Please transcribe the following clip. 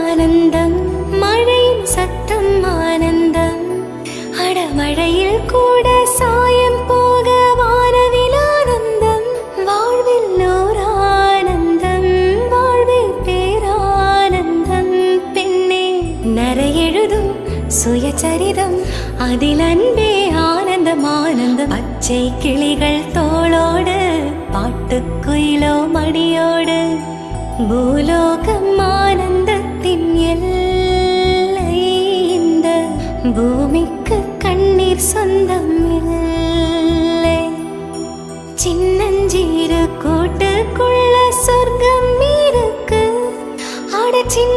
ஆனந்தம், மழையின் சத்தம் ஆனந்தம். அடமழையில் கூட சாயம் போக வானவில் ஆனந்தம். வாழ்வில் ஓர் ஆனந்தம், வாழ்வில் பேரானந்தம். பெண்ணே நரையெழுதும் சுயசரிதம், அதில் அன்பே ஆனந்தம் ஆனந்தம். பச்சை கிளிகள் தோளோடு, பாட்டுக்குயிலோ மடியோடு. பூலோகம் ஆனந்தத்தின் எல்லை, இந்த பூமிக்கு கண்ணீர் சொந்தம் இல்லை. சின்னஞ்சீரு கூட்டுக்குள்ள சொர்க்கம் இருக்கு. அட சின்ன